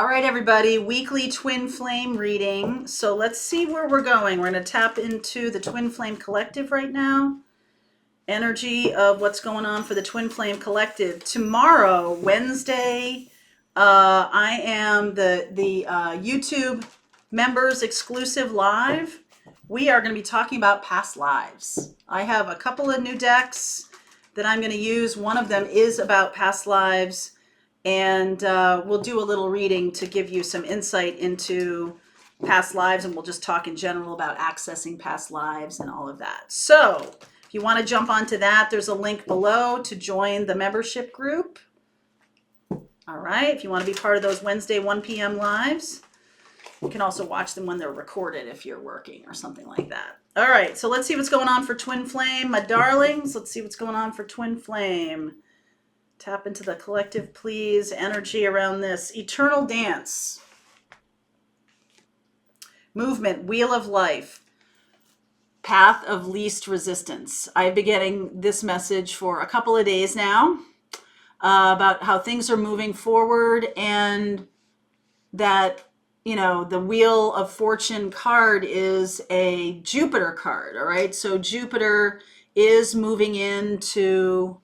All right, everybody, weekly twin flame reading. So let's see where we're going. We're going to tap into the twin flame collective right now. Energy of what's going on for the twin flame collective. Tomorrow, Wednesday, I am the YouTube members exclusive live. We are going to be talking about past lives. I have a couple of new decks that I'm going to use. One of them is about past lives. And we'll do a little reading to give you some insight into past lives, and we'll just talk in general about accessing past lives and all of that. So if you want to jump onto that, there's a link below to join the membership group. All right, if you want to be part of those Wednesday 1 p.m. lives, you can also watch them when they're recorded if you're working or something like that. All right, so let's see what's going on for twin flame, my darlings. Let's see what's going on for twin flame. Tap into the collective, please. Energy around this. Eternal dance. Movement. Wheel of life. Path of least resistance. I've been getting this message for a couple of days now about how things are moving forward, and that, you know, the Wheel of Fortune card is a Jupiter card. All right. So Jupiter is moving into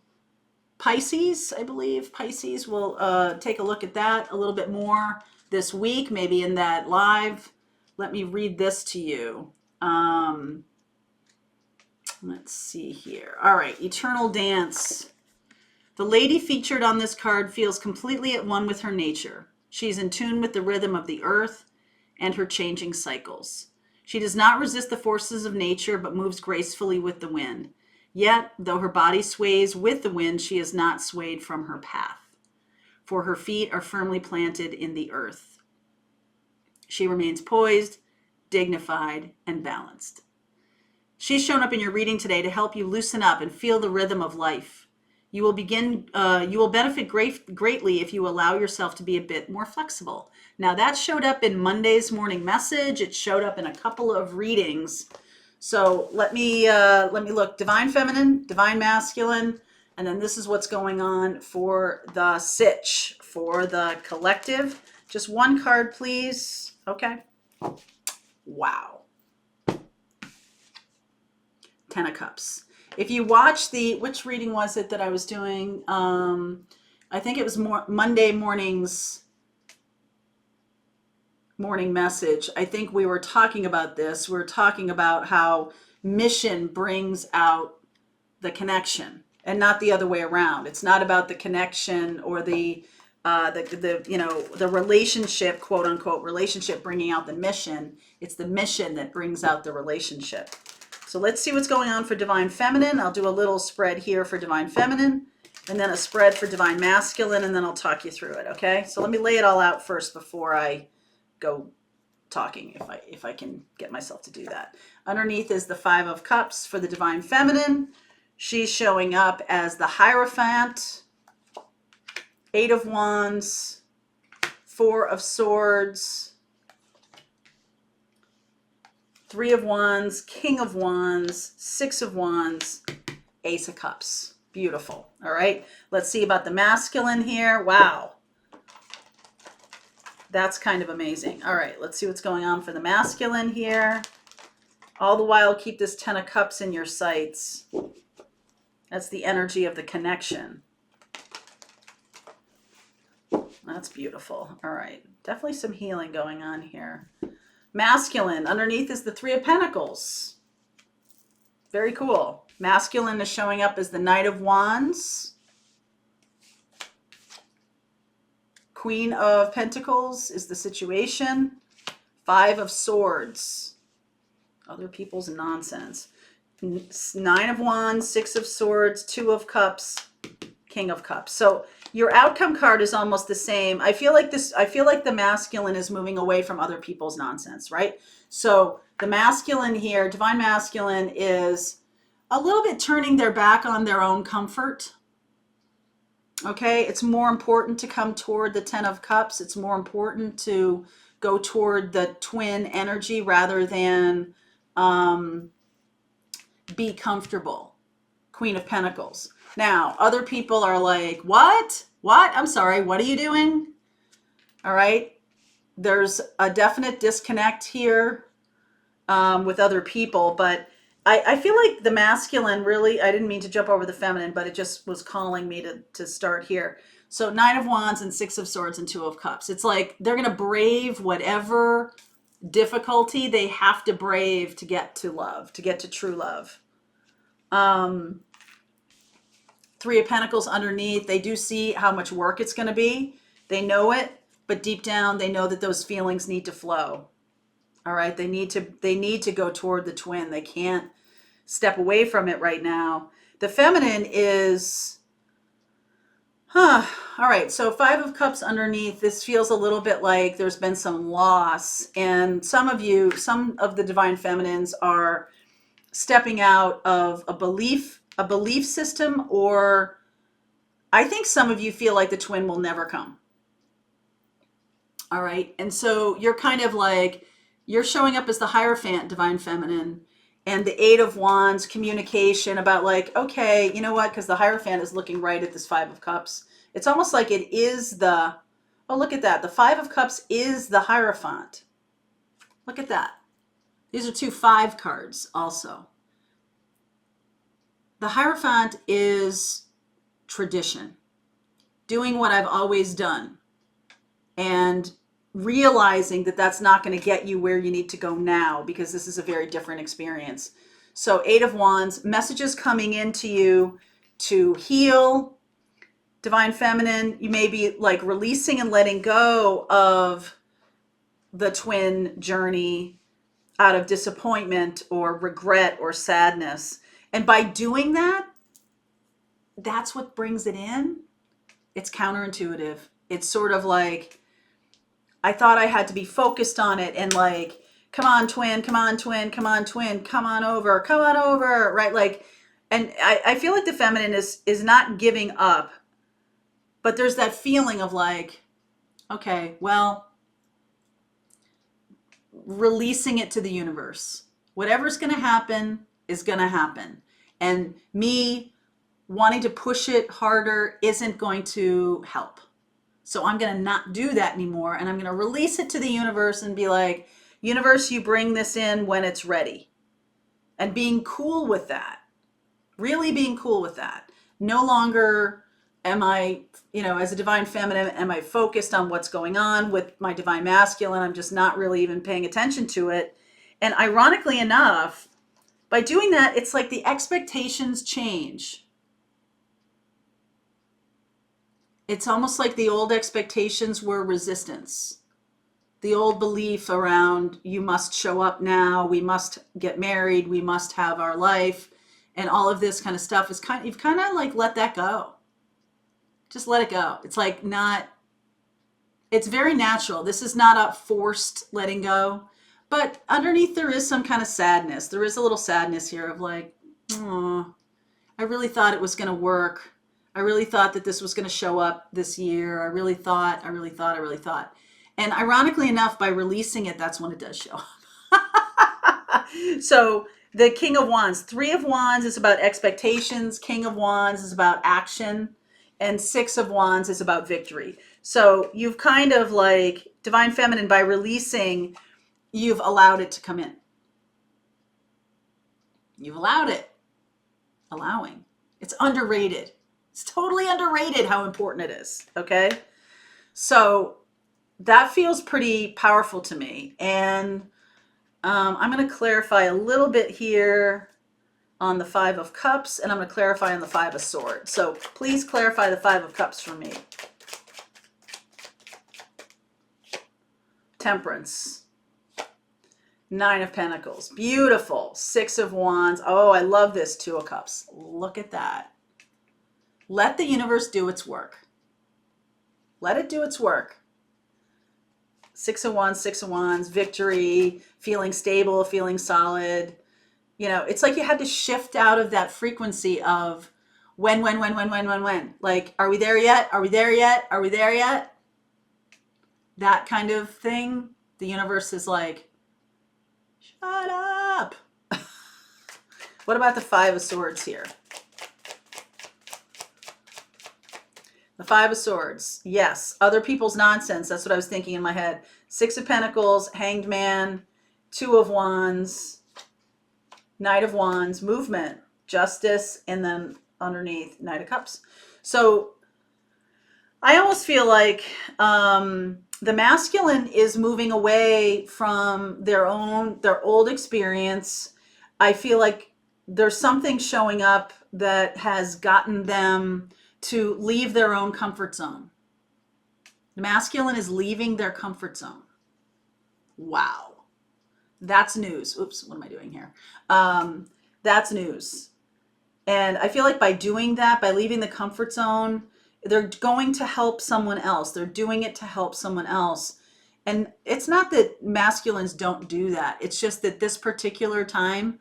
Pisces, I believe. Pisces, we'll take a look at that a little bit more this week, maybe in that live. Let me read this to you. Let's see here. All right, Eternal Dance. The lady featured on this card feels completely at one with her nature. She's in tune with the rhythm of the earth and her changing cycles. She does not resist the forces of nature, but moves gracefully with the wind. Yet, though her body sways with the wind, she is not swayed from her path, for her feet are firmly planted in the earth. She remains poised, dignified, and balanced. She's shown up in your reading today to help you loosen up and feel the rhythm of life. You will benefit greatly if you allow yourself to be a bit more flexible. Now, that showed up in Monday's morning message. It showed up in a couple of readings. So let me look. Divine feminine, divine masculine, and then this is what's going on for the sitch, for the collective. Just one card, please. Okay. Wow. 10 of Cups. If you watch which reading was it that I was doing? I think it was Monday morning's morning message. I think we were talking about this. We're talking about how mission brings out the connection and not the other way around. It's not about the connection or the relationship, quote unquote, relationship bringing out the mission. It's the mission that brings out the relationship. So let's see what's going on for divine feminine. I'll do a little spread here for divine feminine, and then a spread for divine masculine, and then I'll talk you through it. Okay. So let me lay it all out first before I go talking, if I can get myself to do that. Underneath is the 5 of Cups for the divine feminine. She's showing up as the Hierophant, 8 of Wands, 4 of Swords, 3 of Wands, King of Wands, 6 of Wands, Ace of Cups. Beautiful. All right. Let's see about the masculine here. Wow. That's kind of amazing. All right, let's see what's going on for the masculine here. All the while, keep this 10 of Cups in your sights. That's the energy of the connection. That's beautiful. All right, definitely some healing going on here. Masculine, underneath is the 3 of Pentacles. Very cool. Masculine is showing up as the Knight of Wands. Queen of Pentacles is the situation. 5 of Swords. Other people's nonsense. 9 of Wands, 6 of Swords, 2 of Cups, King of Cups. So your outcome card is almost the same. I feel like the masculine is moving away from other people's nonsense, right? So the masculine here, divine masculine, is a little bit turning their back on their own comfort. Okay, it's more important to come toward the 10 of Cups. It's more important to go toward the twin energy rather than be comfortable. Queen of Pentacles. Now, other people are like, what? What? I'm sorry, what are you doing? All right. there's a definite disconnect here with other people, but I feel like the masculine really, I didn't mean to jump over the feminine, but it just was calling me to start here. So Nine of Wands and Six of Swords and Two of Cups. It's like they're going to brave whatever difficulty they have to brave to get to love, to get to true love. Three of Pentacles underneath. They do see how much work it's going to be. They know it, but deep down they know that those feelings need to flow. All right, they need to go toward the twin. They can't step away from it right now. The feminine is all right, so Five of Cups underneath. This feels a little bit like there's been some loss, and some of the divine feminines are stepping out of a belief system, or I think some of you feel like the twin will never come. All right, and so you're kind of like, you're showing up as the Hierophant, divine feminine, and the Eight of Wands, communication about like, okay, you know what? Because the Hierophant is looking right at this Five of Cups. It's almost like it is oh, look at that. The Five of Cups is the Hierophant. Look at that. These are two 5 cards also. The Hierophant is tradition, doing what I've always done, and realizing that that's not going to get you where you need to go now, because this is a very different experience. So Eight of Wands, messages coming into you to heal. Divine feminine, you may be like releasing and letting go of the twin journey out of disappointment or regret or sadness. And by doing that, that's what brings it in. It's counterintuitive. It's sort of like, I thought I had to be focused on it and like, come on, twin, come on, twin, come on, twin, come on over, right? Like, and I feel like the feminine is not giving up, but there's that feeling of like, okay, well, releasing it to the universe. Whatever's going to happen is going to happen. And me wanting to push it harder isn't going to help. So I'm going to not do that anymore. And I'm going to release it to the universe and be like, universe, you bring this in when it's ready. And being cool with that. Really being cool with that. No longer am I, as a divine feminine, am I focused on what's going on with my divine masculine? I'm just not really even paying attention to it. And ironically enough, by doing that, it's like the expectations change. It's almost like the old expectations were resistance. The old belief around, you must show up now, we must get married, we must have our life, and all of this kind of stuff is you've kind of like let that go. Just let it go. It's like it's very natural. This is not a forced letting go, but underneath there is some kind of sadness. There is a little sadness here of like, oh, I really thought it was going to work. I really thought that this was going to show up this year. I really thought. And ironically enough, by releasing it, that's when it does show up. So the King of Wands, Three of Wands is about expectations. King of Wands is about action. And Six of Wands is about victory. So you've kind of like, divine feminine, by releasing, you've allowed it to come in. You've allowed it. Allowing. It's underrated. It's totally underrated how important it is. Okay. So that feels pretty powerful to me. And I'm going to clarify a little bit here on the Five of Cups, and I'm going to clarify on the Five of Swords. So please clarify the Five of Cups for me. Temperance. Nine of Pentacles. Beautiful. Six of Wands. Oh, I love this. Two of Cups. Look at that. Let the universe do its work. Let it do its work. Six of Wands, victory, feeling stable, feeling solid. It's like you had to shift out of that frequency of when. Like, are we there yet? Are we there yet? Are we there yet? That kind of thing. The universe is like, shut up. What about the Five of Swords here? The Five of Swords. Yes. Other people's nonsense. That's what I was thinking in my head. Six of Pentacles, Hanged Man, Two of Wands, Knight of Wands, movement, justice, and then underneath Knight of Cups. So I almost feel like the masculine is moving away from their old experience. I feel like there's something showing up that has gotten them to leave their own comfort zone. The masculine is leaving their comfort zone. Wow. That's news. Oops, what am I doing here? That's news. And I feel like by doing that, by leaving the comfort zone, they're going to help someone else. They're doing it to help someone else. And it's not that masculines don't do that. It's just that this particular time,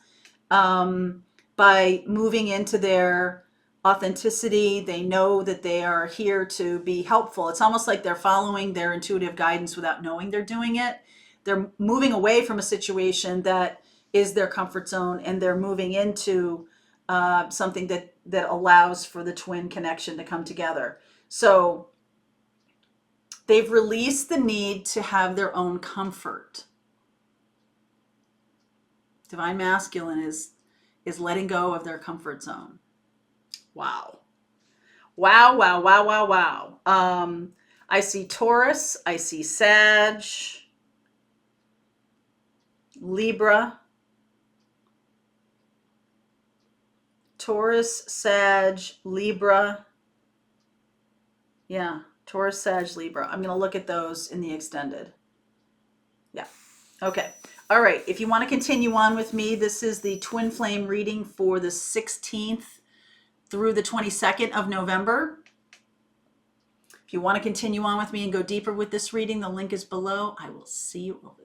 by moving into their authenticity, they know that they are here to be helpful. It's almost like they're following their intuitive guidance without knowing they're doing it. They're moving away from a situation that is their comfort zone, and they're moving into something that allows for the twin connection to come together. So they've released the need to have their own comfort. Divine masculine is letting go of their comfort zone. Wow. Wow, wow, wow, wow, wow. I see Taurus, I see Sag, Libra, Taurus, Sag, Libra. Yeah, Taurus, Sag, Libra. I'm going to look at those in the extended. Yeah. Okay. All right. If you want to continue on with me, this is the twin flame reading for the 16th through the 22nd of November. If you want to continue on with me and go deeper with this reading, the link is below. I will see you over there.